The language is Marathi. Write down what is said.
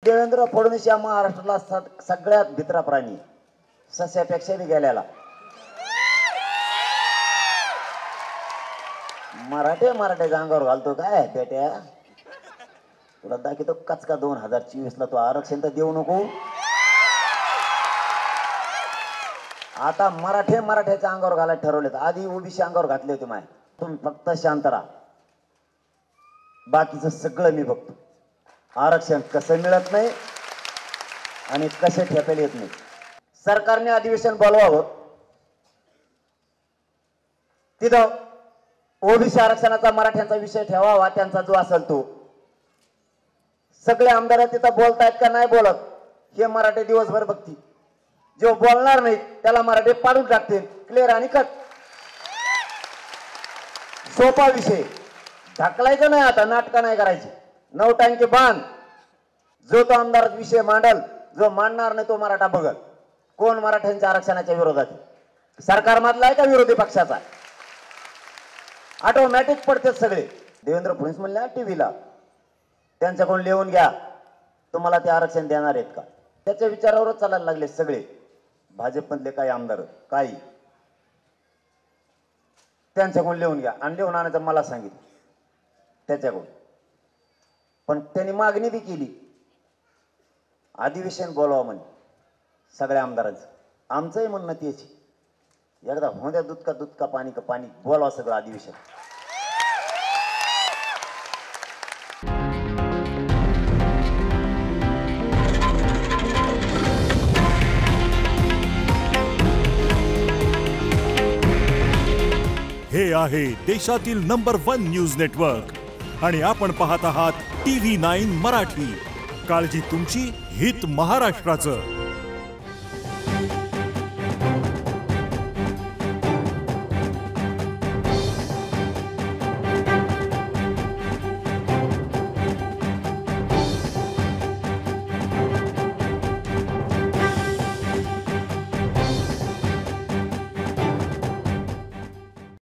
देवेंद्र फडणवीस या महाराष्ट्राला सगळ्यात भित्रा प्राणी, सस्यापेक्षा बी गेल्याला. मराठ्याच्या अंगावर घालतो काय बेट्या? तुला दाखवतो कचका 2024 ला तो आरक्षण तर देऊ नको. आता मराठ्याच्या अंगावर घालायला ठरवलेत. आधी ओबीसी अंगावर घातले होते माय. तुम्ही फक्त शांत राहा, बाकीचं सगळं मी बघतो. आरक्षण कसं मिळत नाही आणि कसे ठेपायला येत नाही. सरकारने अधिवेशन बोलवावं, तिथं ओबीसी आरक्षणाचा मराठ्यांचा विषय ठेवावा, त्यांचा जो असेल तो. सगळे आमदार तिथं बोलतायत का नाही बोलत हे मराठे दिवसभर बघतील. जो बोलणार नाही त्याला मराठे पाडून टाकतील. क्लिअर आणि कट. सोपा विषय, ढकलायचं नाही. आता नाटकं नाही करायची. 9 टांके बांध. जो तो आमदार विषय मांडल, जो मांडणार नाही तो मराठा बघल. कोण मराठ्यांच्या आरक्षणाच्या विरोधात? सरकार मधला आहे का विरोधी पक्षाचा? ऑटोमॅटिक पडते सगळे. देवेंद्र फडणवीस म्हणले टीव्हीला, त्यांच्याकडून लिहून घ्या तुम्हाला ते आरक्षण देणार आहेत का. त्याच्या विचारावरच चालायला लागले सगळे. भाजपमधले काही आमदार काही त्यांच्याकडून लिहून घ्या आणि लिहून आणायचं मला सांगितलं त्याच्याकडून. पण त्यांनी मागणी बी केली अधिवेशन बोलवा म्हणे सगळ्या आमदारांचं. आमचंही म्हणणं तेच, एकदा होत्या दूध का पाणी का पाणी बोलवा सगळं अधिवेशन. हे आहे देशातील नंबर 1 न्यूज नेटवर्क आणि आपण पाहत आहात TV9 मराठी. काळजी तुमची, हित महाराष्ट्राचं.